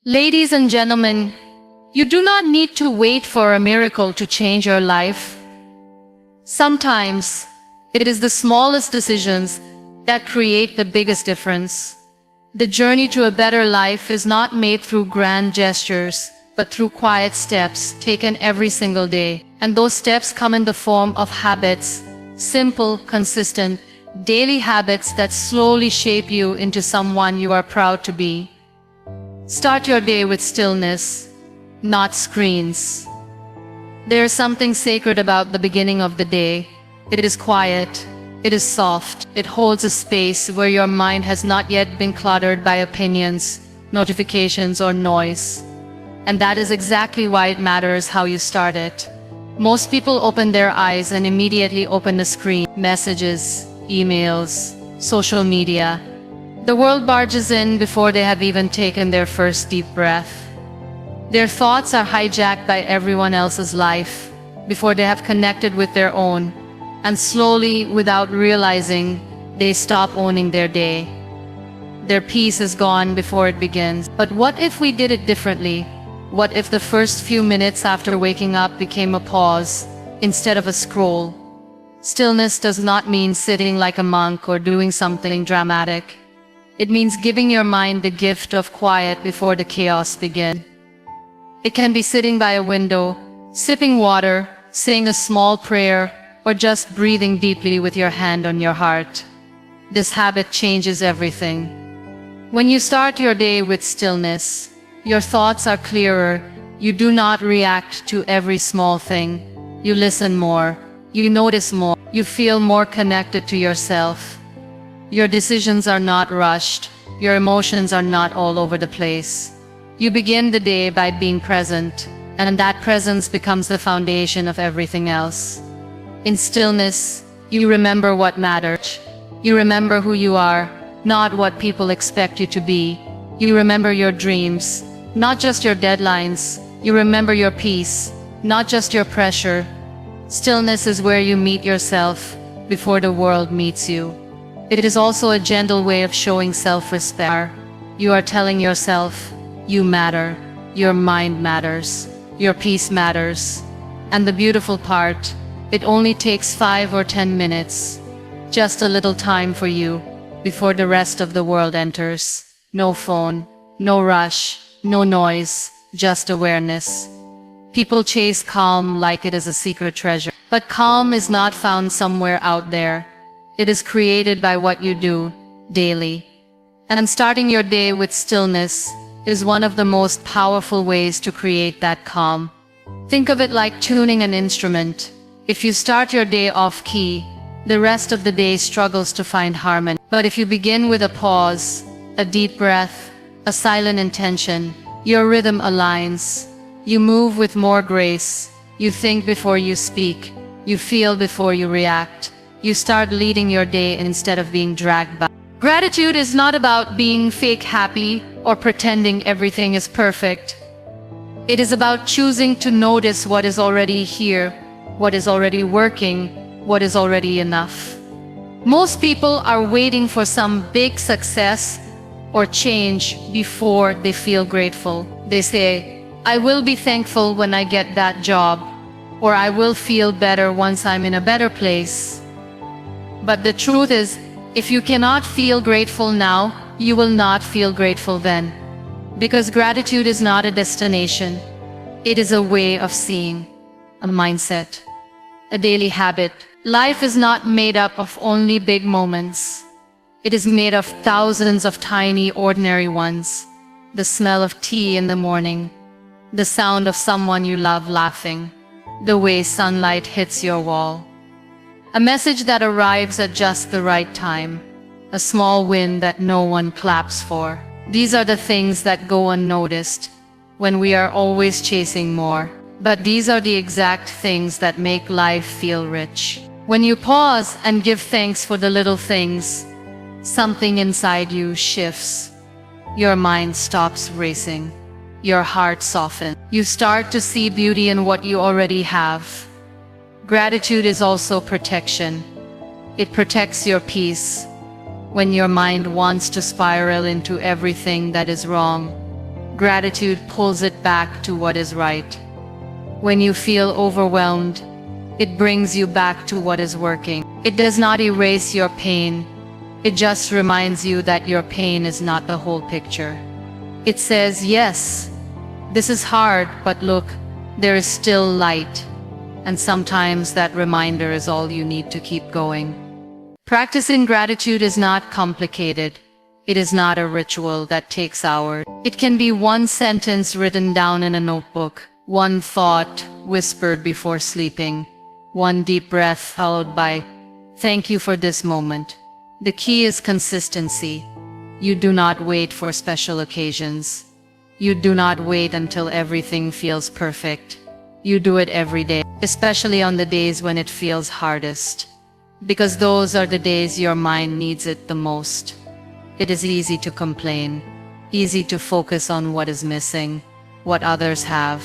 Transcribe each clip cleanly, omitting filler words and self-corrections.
Ladies and gentlemen, you do not need to wait for a miracle to change your life. Sometimes, it is the smallest decisions that create the biggest difference. The journey to a better life is not made through grand gestures, but through quiet steps taken every single day. And those steps come in the form of habits, simple, consistent, daily habits that slowly shape you into someone you are proud to be. Start your day with stillness, not screens. There is something sacred about the beginning of the day. It is quiet, it is soft, it holds a space where your mind has not yet been cluttered by opinions, notifications, or noise. And that is exactly why it matters how you start it. Most people open their eyes and immediately open the screen, messages, emails, social media. The world barges in before they have even taken their first deep breath. Their thoughts are hijacked by everyone else's life before they have connected with their own, and slowly, without realizing, they stop owning their day. Their peace is gone before it begins. But what if we did it differently? What if the first few minutes after waking up became a pause instead of a scroll? Stillness does not mean sitting like a monk or doing something dramatic. It means giving your mind the gift of quiet before the chaos begins. It can be sitting by a window, sipping water, saying a small prayer, or just breathing deeply with your hand on your heart. This habit changes everything. When you start your day with stillness, your thoughts are clearer. You do not react to every small thing. You listen more. You notice more. You feel more connected to yourself. Your decisions are not rushed. Your emotions are not all over the place. You begin the day by being present, and that presence becomes the foundation of everything else. In stillness, you remember what matters. You remember who you are, not what people expect you to be. You remember your dreams, not just your deadlines. You remember your peace, not just your pressure. Stillness is where you meet yourself before the world meets you. It is also a gentle way of showing self-respect. You are telling yourself, you matter, your mind matters, your peace matters. And the beautiful part, it only takes 5 or 10 minutes, just a little time for you, before the rest of the world enters. No phone, no rush, no noise, just awareness. People chase calm like it is a secret treasure. But calm is not found somewhere out there. It is created by what you do, daily. And starting your day with stillness is one of the most powerful ways to create that calm. Think of it like tuning an instrument. If you start your day off-key, the rest of the day struggles to find harmony. But if you begin with a pause, a deep breath, a silent intention, your rhythm aligns. You move with more grace. You think before you speak. You feel before you react. You start leading your day instead of being dragged by. Gratitude is not about being fake happy or pretending everything is perfect. It is about choosing to notice what is already here, what is already working, what is already enough. Most people are waiting for some big success or change before they feel grateful. They say, I will be thankful when I get that job, or I will feel better once I'm in a better place. But the truth is, if you cannot feel grateful now, you will not feel grateful then. Because gratitude is not a destination. It is a way of seeing, a mindset, a daily habit. Life is not made up of only big moments. It is made of thousands of tiny, ordinary ones. The smell of tea in the morning, the sound of someone you love laughing, the way sunlight hits your wall. A message that arrives at just the right time, a small win that no one claps for. These are the things that go unnoticed when we are always chasing more. But these are the exact things that make life feel rich. When you pause and give thanks for the little things, something inside you shifts. Your mind stops racing. Your heart softens. You start to see beauty in what you already have. Gratitude is also protection. It protects your peace. When your mind wants to spiral into everything that is wrong, Gratitude pulls it back to what is right. When you feel overwhelmed, it brings you back to what is working. It does not erase your pain. It just reminds you that your pain is not the whole picture. It says, yes, this is hard, but look, there is still light. And sometimes that reminder is all you need to keep going. Practicing gratitude is not complicated. It is not a ritual that takes hours. It can be one sentence written down in a notebook, one thought whispered before sleeping, one deep breath followed by, thank you for this moment. The key is consistency. You do not wait for special occasions. You do not wait until everything feels perfect. You do it every day, especially on the days when it feels hardest. Because those are the days your mind needs it the most. It is easy to complain, easy to focus on what is missing, what others have,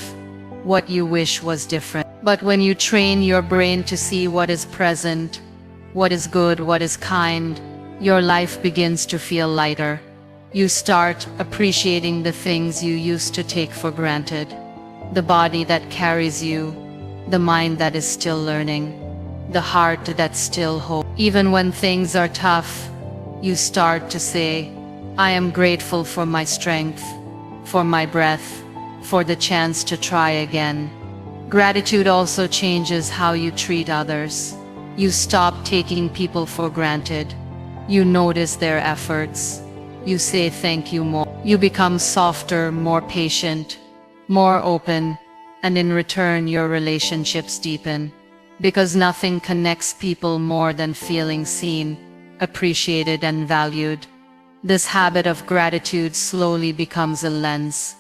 what you wish was different. But when you train your brain to see what is present, what is good, what is kind, your life begins to feel lighter. You start appreciating the things you used to take for granted. The body that carries you, the mind that is still learning, the heart that still hopes. Even when things are tough, you start to say, I am grateful for my strength, for my breath, for the chance to try again. Gratitude also changes how you treat others. You stop taking people for granted. You notice their efforts. You say thank you more. You become softer, more patient, more open, and in return your relationships deepen. Because nothing connects people more than feeling seen, appreciated, and valued. This habit of gratitude slowly becomes a lens.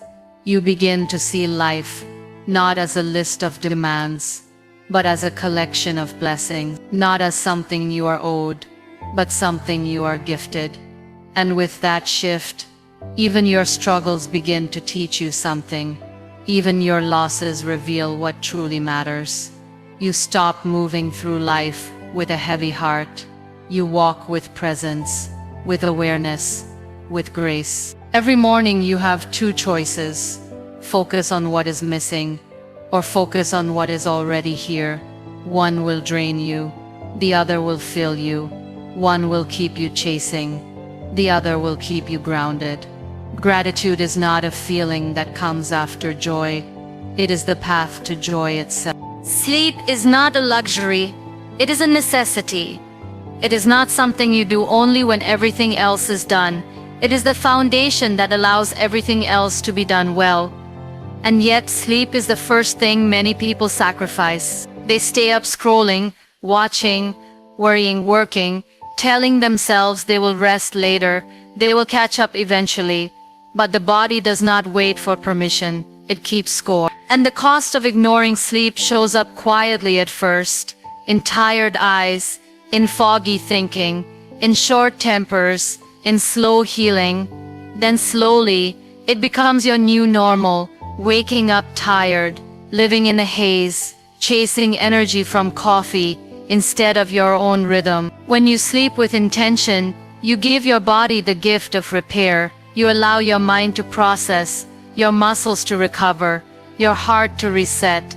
You begin to see life not as a list of demands, but as a collection of blessings, not as something you are owed, but something you are gifted. And with that shift, even your struggles begin to teach you something. Even your losses reveal what truly matters. You stop moving through life with a heavy heart. You walk with presence, with awareness, with grace. Every morning you have two choices: focus on what is missing, or focus on what is already here. One will drain you, the other will fill you. One will keep you chasing, the other will keep you grounded. Gratitude is not a feeling that comes after joy. It is the path to joy itself. Sleep is not a luxury, it is a necessity. It is not something you do only when everything else is done. It is the foundation that allows everything else to be done well. And yet sleep is the first thing many people sacrifice. They stay up scrolling, watching, worrying, working, telling themselves they will rest later, they will catch up eventually. But the body does not wait for permission, it keeps score. And the cost of ignoring sleep shows up quietly at first, in tired eyes, in foggy thinking, in short tempers, in slow healing. Then slowly, it becomes your new normal, waking up tired, living in a haze, chasing energy from coffee instead of your own rhythm. When you sleep with intention, you give your body the gift of repair. You allow your mind to process, your muscles to recover, your heart to reset.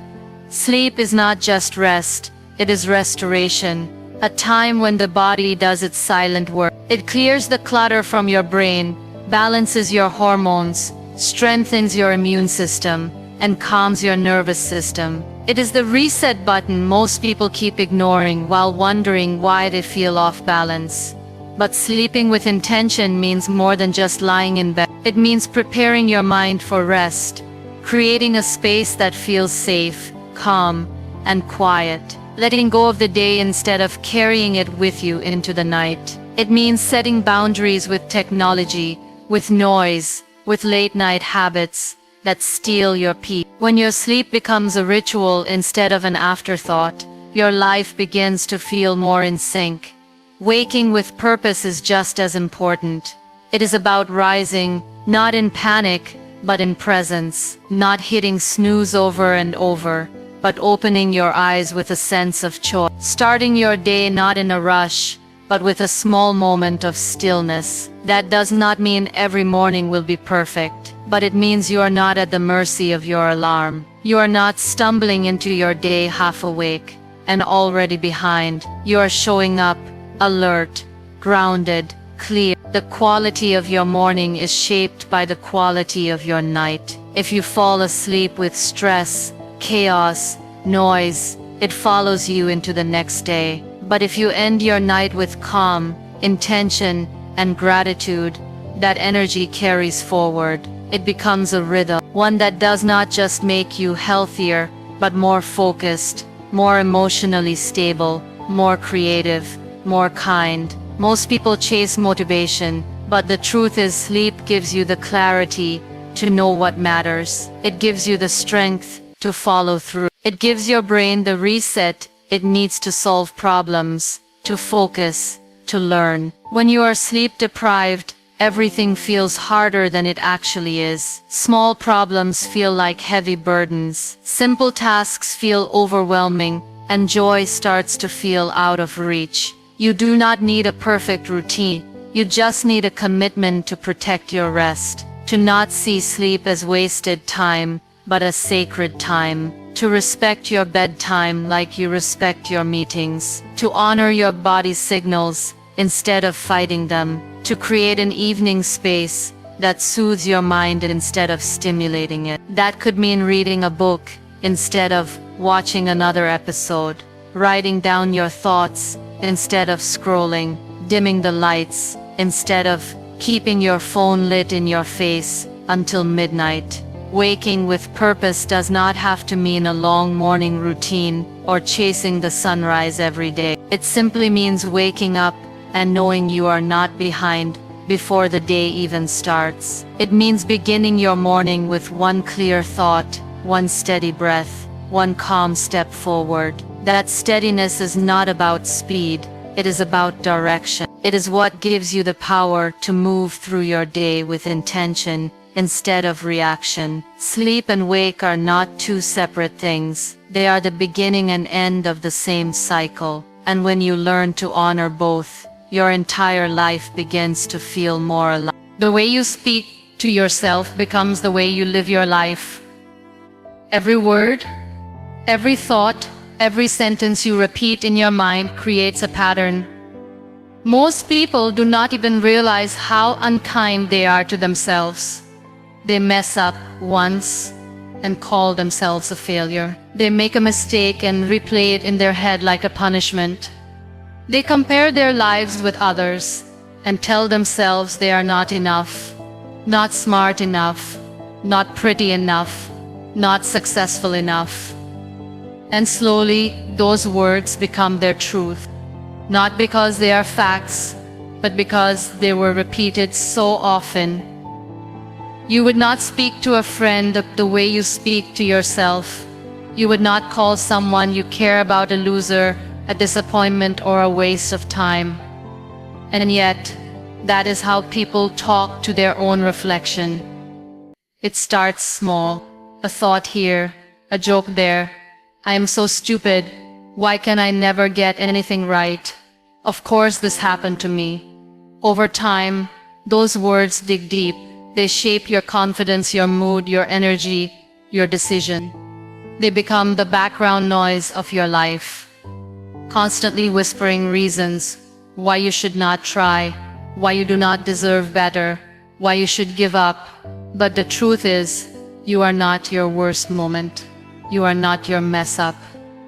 Sleep is not just rest, it is restoration. A time when the body does its silent work. It clears the clutter from your brain, balances your hormones, strengthens your immune system, and calms your nervous system. It is the reset button most people keep ignoring while wondering why they feel off balance. But sleeping with intention means more than just lying in bed. It means preparing your mind for rest, creating a space that feels safe, calm, and quiet. Letting go of the day instead of carrying it with you into the night. It means setting boundaries with technology, with noise, with late-night habits that steal your peace. When your sleep becomes a ritual instead of an afterthought, your life begins to feel more in sync. Waking with purpose is just as important. It is about rising, not in panic, but in presence, not hitting snooze over and over, but opening your eyes with a sense of choice. Starting your day not in a rush, but with a small moment of stillness. That does not mean every morning will be perfect, but it means you are not at the mercy of your alarm. You are not stumbling into your day half awake and already behind. You are showing up, alert, grounded, clear. The quality of your morning is shaped by the quality of your night. If you fall asleep with stress, chaos, noise, it follows you into the next day. But if you end your night with calm, intention, and gratitude, that energy carries forward. It becomes a rhythm, one that does not just make you healthier, but more focused, more emotionally stable, more creative, more kind. Most people chase motivation, but the truth is sleep gives you the clarity to know what matters. It gives you the strength to follow through. It gives your brain the reset it needs to solve problems, to focus, to learn. When you are sleep deprived, everything feels harder than it actually is. Small problems feel like heavy burdens. Simple tasks feel overwhelming, and joy starts to feel out of reach. You do not need a perfect routine. You just need a commitment to protect your rest, to not see sleep as wasted time, but as sacred time, to respect your bedtime like you respect your meetings, to honor your body's signals instead of fighting them, to create an evening space that soothes your mind instead of stimulating it. That could mean reading a book instead of watching another episode, writing down your thoughts instead of scrolling, dimming the lights instead of keeping your phone lit in your face until midnight. Waking with purpose does not have to mean a long morning routine or chasing the sunrise every day. It simply means waking up and knowing you are not behind before the day even starts. It means beginning your morning with one clear thought, one steady breath, one calm step forward. That steadiness is not about speed, it is about direction. It is what gives you the power to move through your day with intention instead of reaction. Sleep and wake are not two separate things. They are the beginning and end of the same cycle. And when you learn to honor both, your entire life begins to feel more alive. The way you speak to yourself becomes the way you live your life. Every word, every thought, every sentence you repeat in your mind creates a pattern. Most people do not even realize how unkind they are to themselves. They mess up once and call themselves a failure. They make a mistake and replay it in their head like a punishment. They compare their lives with others and tell themselves they are not enough, not smart enough, not pretty enough, not successful enough. And slowly, those words become their truth, not because they are facts, but because they were repeated so often. You would not speak to a friend the way you speak to yourself. You would not call someone you care about a loser, a disappointment, or a waste of time. And yet, that is how people talk to their own reflection. It starts small, a thought here, a joke there. I am so stupid. Why can I never get anything right? Of course this happened to me. Over time, those words dig deep. They shape your confidence, your mood, your energy, your decision. They become the background noise of your life, constantly whispering reasons why you should not try, why you do not deserve better, why you should give up. But the truth is, you are not your worst moment. You are not your mess up.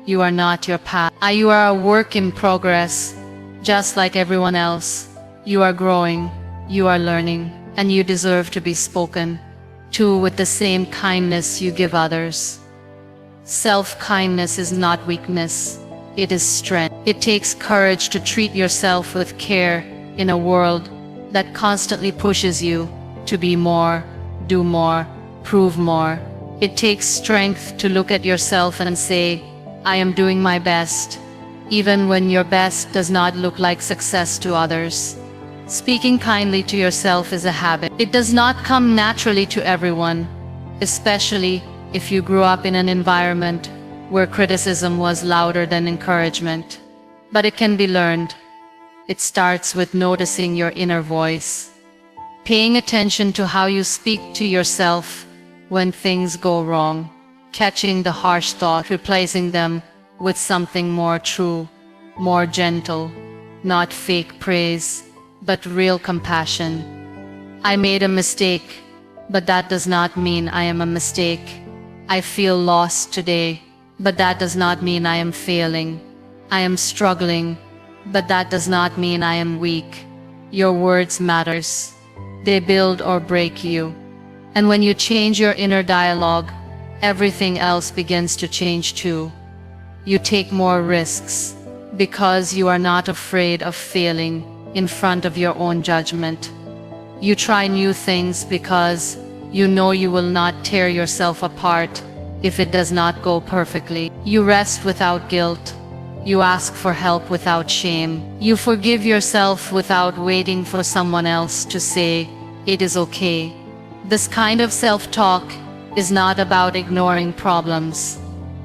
You are not your past. You are a work in progress, just like everyone else. You are growing, you are learning, and you deserve to be spoken to with the same kindness you give others. Self-kindness is not weakness, it is strength. It takes courage to treat yourself with care in a world that constantly pushes you to be more, do more, prove more. It takes strength to look at yourself and say, I am doing my best, even when your best does not look like success to others. Speaking kindly to yourself is a habit. It does not come naturally to everyone, especially if you grew up in an environment where criticism was louder than encouragement. But it can be learned. It starts with noticing your inner voice, paying attention to how you speak to yourself when things go wrong, catching the harsh thought, replacing them with something more true, more gentle, not fake praise, but real compassion. I made a mistake, but that does not mean I am a mistake. I feel lost today, but that does not mean I am failing. I am struggling, but that does not mean I am weak. Your words matters. They build or break you. And when you change your inner dialogue, everything else begins to change too. You take more risks because you are not afraid of failing in front of your own judgment. You try new things because you know you will not tear yourself apart if it does not go perfectly. You rest without guilt. You ask for help without shame. You forgive yourself without waiting for someone else to say, "It is okay." This kind of self-talk is not about ignoring problems.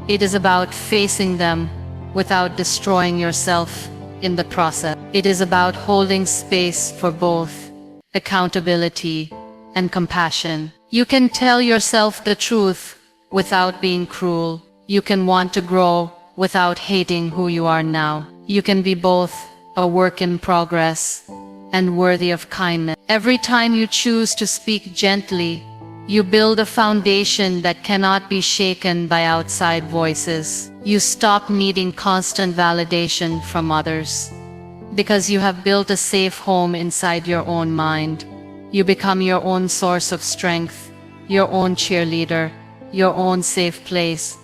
It is about facing them without destroying yourself in the process. It is about holding space for both accountability and compassion. You can tell yourself the truth without being cruel. You can want to grow without hating who you are now. You can be both a work in progress and worthy of kindness. Every time you choose to speak gently, you build a foundation that cannot be shaken by outside voices. You stop needing constant validation from others because you have built a safe home inside your own mind. You become your own source of strength, your own cheerleader, your own safe place,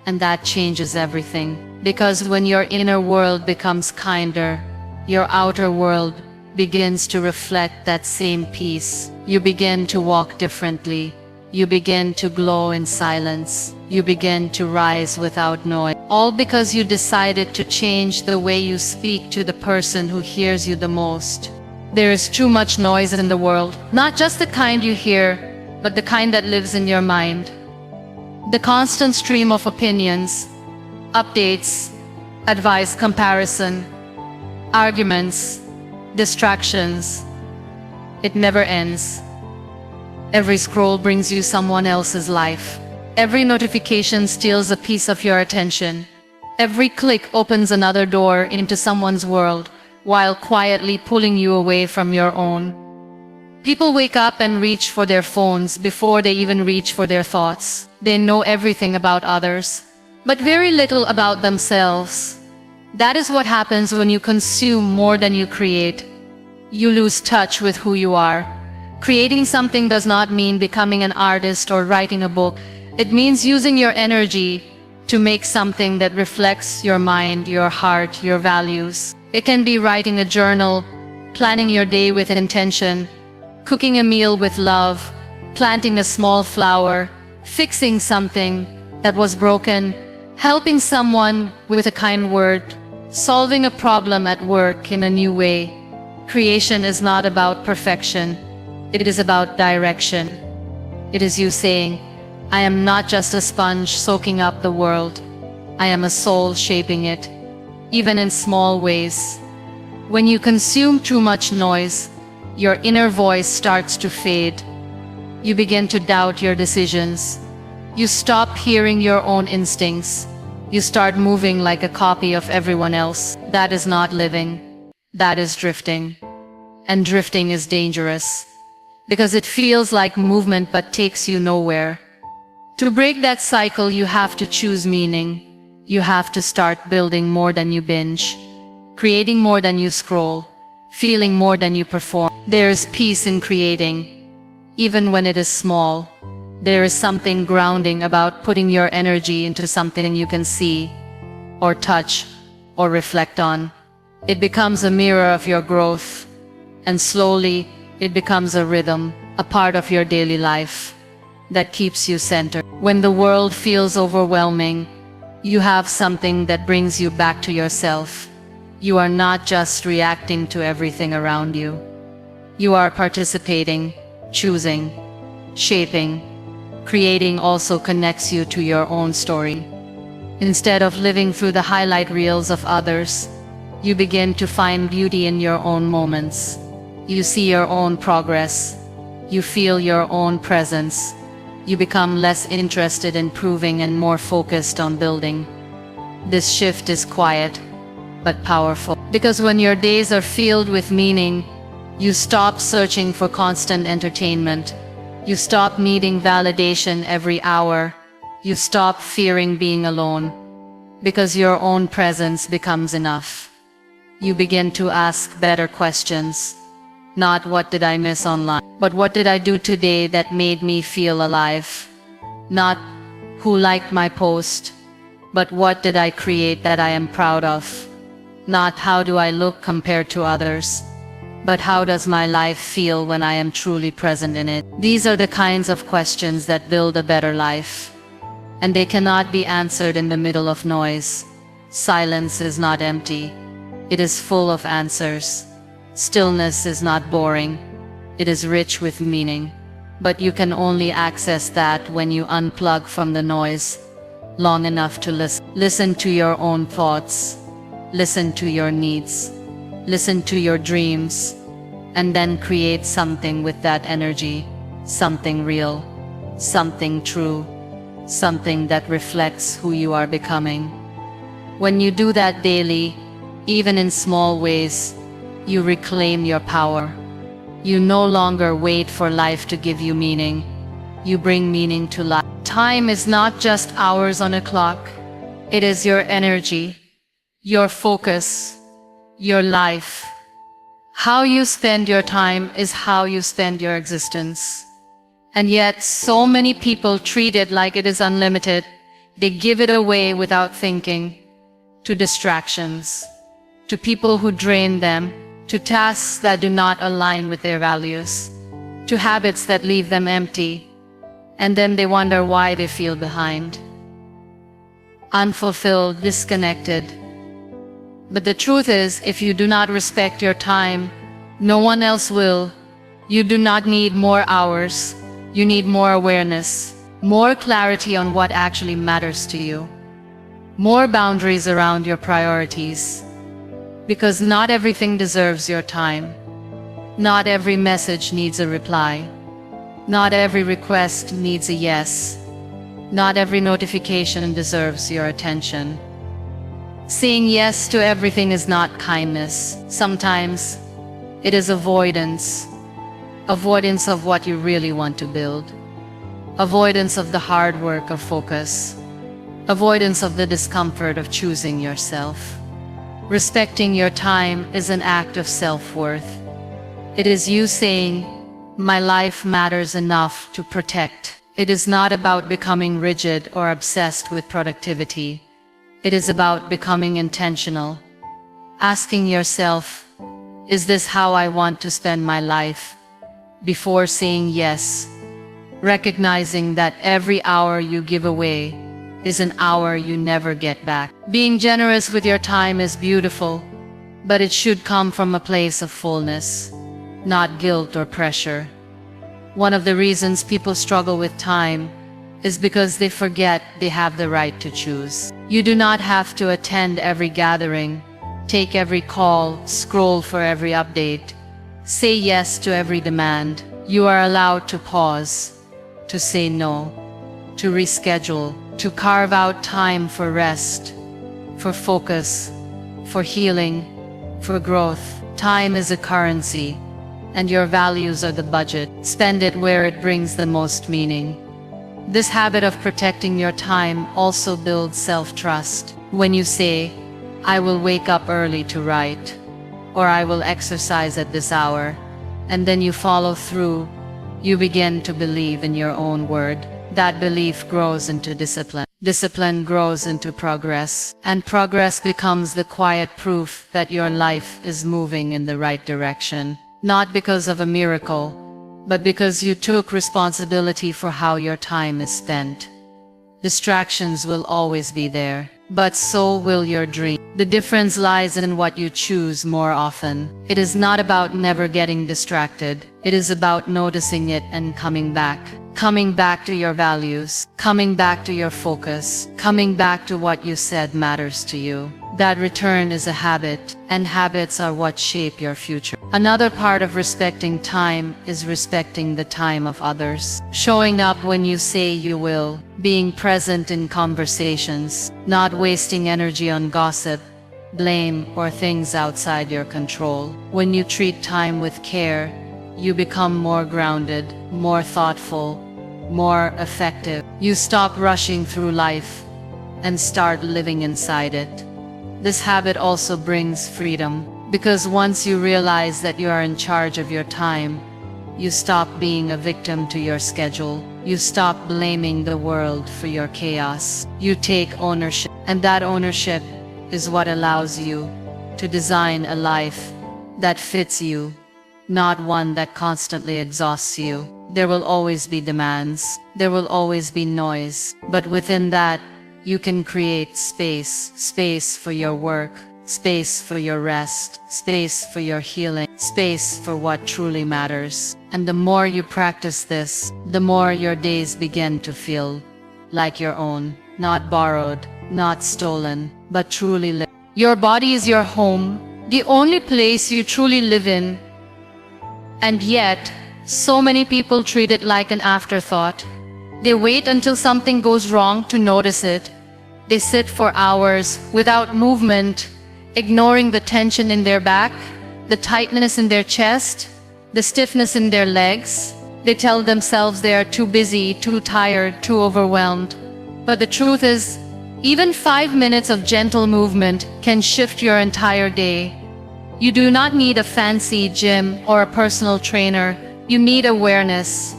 and that changes everything. Because when your inner world becomes kinder, your outer world begins to reflect that same peace. You begin to walk differently. You begin to glow in silence. You begin to rise without noise. All because you decided to change the way you speak to the person who hears you the most. There is too much noise in the world, not just the kind you hear, but the kind that lives in your mind. The constant stream of opinions, updates, advice, comparison, arguments, distractions. It never ends. Every scroll brings you someone else's life. Every notification steals a piece of your attention. Every click opens another door into someone's world, while quietly pulling you away from your own. People wake up and reach for their phones before they even reach for their thoughts. They know everything about others, but very little about themselves. That is what happens when you consume more than you create. You lose touch with who you are. Creating something does not mean becoming an artist or writing a book. It means using your energy to make something that reflects your mind, your heart, your values. It can be writing a journal, planning your day with intention, cooking a meal with love, planting a small flower, fixing something that was broken, helping someone with a kind word, solving a problem at work in a new way. Creation is not about perfection. It is about direction. It is you saying, "I am not just a sponge soaking up the world. I am a soul shaping it, even in small ways." When you consume too much noise, your inner voice starts to fade. You begin to doubt your decisions. You stop hearing your own instincts. You start moving like a copy of everyone else. That is not living. That is drifting. And drifting is dangerous because it feels like movement but takes you nowhere. To break that cycle, you have to choose meaning. You have to start building more than you binge, creating more than you scroll, feeling more than you perform. There is peace in creating, even when it is small. There is something grounding about putting your energy into something you can see, or touch, or reflect on. It becomes a mirror of your growth, and slowly it becomes a rhythm, a part of your daily life that keeps you centered. When the world feels overwhelming, you have something that brings you back to yourself. You are not just reacting to everything around you. You are participating, choosing, shaping. Creating also connects you to your own story. Instead of living through the highlight reels of others, You begin to find beauty in your own moments. You see your own progress. You feel your own presence. You become less interested in proving and more focused on building. This shift is quiet, but powerful. Because when your days are filled with meaning, you stop searching for constant entertainment. You stop needing validation every hour. You stop fearing being alone. Because your own presence becomes enough. You begin to ask better questions. Not what did I miss online, but what did I do today that made me feel alive? Not who liked my post, but what did I create that I am proud of? Not how do I look compared to others, but how does my life feel when I am truly present in it? These are the kinds of questions that build a better life. And they cannot be answered in the middle of noise. Silence is not empty. It is full of answers. Stillness is not boring. It is rich with meaning. But you can only access that when you unplug from the noise long enough to listen. Listen to your own thoughts. Listen to your needs. Listen to your dreams. And then create something with that energy. Something real. Something true. Something that reflects who you are becoming. When you do that daily, even in small ways, you reclaim your power. You no longer wait for life to give you meaning. You bring meaning to life. Time is not just hours on a clock. It is your energy, your focus, your life. How you spend your time is how you spend your existence. And yet, so many people treat it like it is unlimited. They give it away without thinking. To distractions, to people who drain them, to tasks that do not align with their values, to habits that leave them empty, and then they wonder why they feel behind, unfulfilled, disconnected. But the truth is, if you do not respect your time, no one else will. You do not need more hours. You need more awareness, more clarity on what actually matters to you, more boundaries around your priorities. Because not everything deserves your time. Not every message needs a reply. Not every request needs a yes. Not every notification deserves your attention. Saying yes to everything is not kindness. Sometimes it is avoidance. Avoidance of what you really want to build. Avoidance of the hard work of focus. Avoidance of the discomfort of choosing yourself. Respecting your time is an act of self-worth. It is you saying, my life matters enough to protect. It is not about becoming rigid or obsessed with productivity. It is about becoming intentional. Asking yourself, is this how I want to spend my life? Before saying yes. Recognizing that every hour you give away is an hour you never get back. Being generous with your time is beautiful, but it should come from a place of fullness, not guilt or pressure. One of the reasons people struggle with time is because they forget they have the right to choose. You do not have to attend every gathering, take every call, scroll for every update, say yes to every demand. You are allowed to pause, to say no, to reschedule, to carve out time for rest, for focus, for healing, for growth. Time is a currency, and your values are the budget. Spend it where it brings the most meaning. This habit of protecting your time also builds self-trust. When you say, I will wake up early to write, or I will exercise at this hour, and then you follow through, you begin to believe in your own word. That belief grows into discipline. Discipline grows into progress, and progress becomes the quiet proof that your life is moving in the right direction. Not because of a miracle, but because you took responsibility for how your time is spent. Distractions will always be there, but so will your dream. The difference lies in what you choose more often. It is not about never getting distracted. It is about noticing it and coming back. coming back to your values, coming back to your focus, coming back to what you said matters to you. That return is a habit, and habits are what shape your future. Another part of respecting time is respecting the time of others. Showing up when you say you will, being present in conversations, not wasting energy on gossip, blame, or things outside your control. When you treat time with care, you become more grounded, more thoughtful, more effective. You stop rushing through life and start living inside it. This habit also brings freedom, because once you realize that you are in charge of your time, you stop being a victim to your schedule. You stop blaming the world for your chaos. You take ownership, and that ownership is what allows you to design a life that fits you, not one that constantly exhausts you. There will always be demands, there will always be noise, but within that, you can create space for your work, space for your rest, space for your healing, space for what truly matters. And the more you practice this, the more your days begin to feel like your own, not borrowed, not stolen, but truly lived. Your body is your home, the only place you truly live in. And yet, so many people treat it like an afterthought. They wait until something goes wrong to notice it. They sit for hours without movement, ignoring the tension in their back, the tightness in their chest, the stiffness in their legs. They tell themselves they are too busy, too tired, too overwhelmed. But the truth is, even 5 minutes of gentle movement can shift your entire day. You do not need a fancy gym or a personal trainer. You need awareness.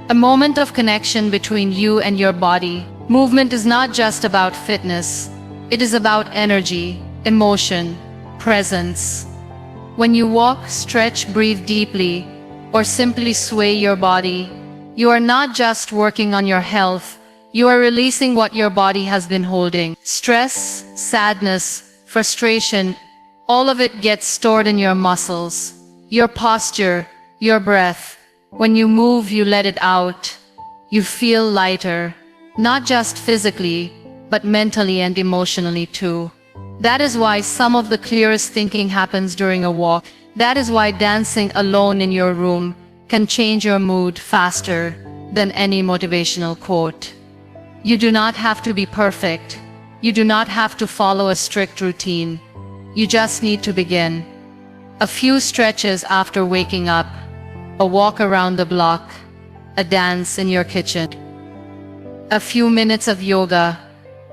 A moment of connection between you and your body. Movement is not just about fitness. It is about energy, emotion, presence. When you walk, stretch, breathe deeply, or simply sway your body, you are not just working on your health, you are releasing what your body has been holding. Stress, sadness, frustration, all of it gets stored in your muscles, your posture, your breath. When you move, you let it out. You feel lighter, not just physically, but mentally and emotionally too. That is why some of the clearest thinking happens during a walk. That is why dancing alone in your room can change your mood faster than any motivational quote. You do not have to be perfect. You do not have to follow a strict routine. You just need to begin. A few stretches after waking up, a walk around the block, a dance in your kitchen. A few minutes of yoga.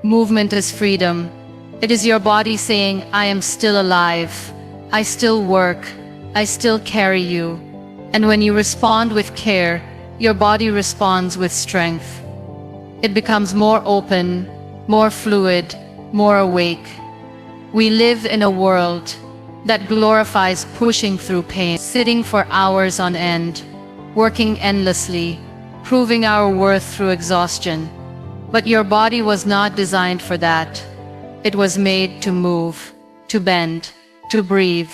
Movement is freedom. It is your body saying, I am still alive. I still work. I still carry you. And when you respond with care, your body responds with strength. It becomes more open, more fluid, more awake. We live in a world that glorifies pushing through pain, sitting for hours on end, working endlessly, proving our worth through exhaustion. But your body was not designed for that. It was made to move, to bend, to breathe.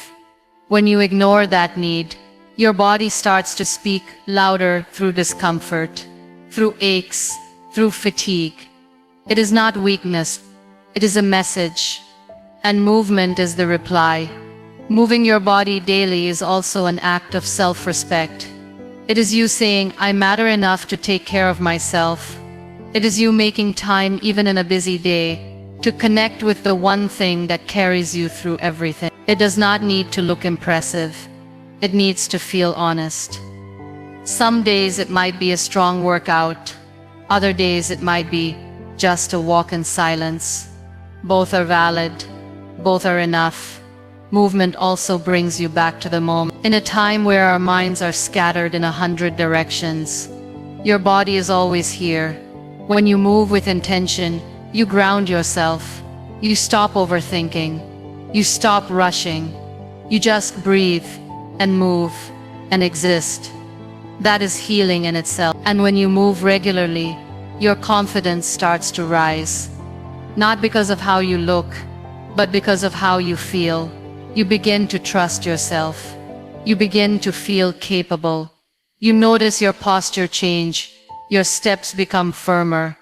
When you ignore that need, your body starts to speak louder through discomfort, through aches, through fatigue. It is not weakness, it is a message. And movement is the reply. Moving your body daily is also an act of self-respect. It is you saying, I matter enough to take care of myself. It is you making time even in a busy day to connect with the one thing that carries you through everything. It does not need to look impressive. It needs to feel honest. Some days it might be a strong workout. Other days it might be just a walk in silence. Both are valid. Both are enough. Movement also brings you back to the moment. In a time where our minds are scattered in 100 directions, your body is always here. When you move with intention, you ground yourself. You stop overthinking. You stop rushing. You just breathe and move and exist. That is healing in itself. And when you move regularly, your confidence starts to rise. Not because of how you look, but because of how you feel. You begin to trust yourself. You begin to feel capable. You notice your posture change. Your steps become firmer.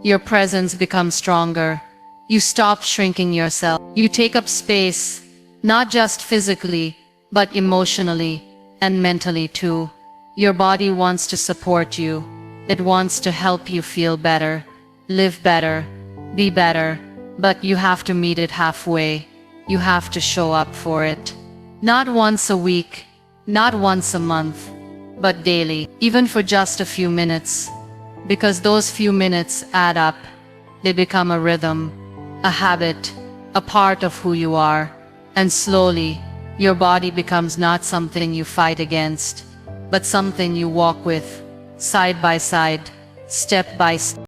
Your presence becomes stronger. You stop shrinking yourself. You take up space, not just physically, but emotionally and mentally too. Your body wants to support you. It wants to help you feel better, live better, be better, but you have to meet it halfway. You have to show up for it. Not once a week, not once a month, but daily, even for just a few minutes. Because those few minutes add up. They become a rhythm, a habit, a part of who you are. And slowly, your body becomes not something you fight against, but something you walk with, side by side, step by step.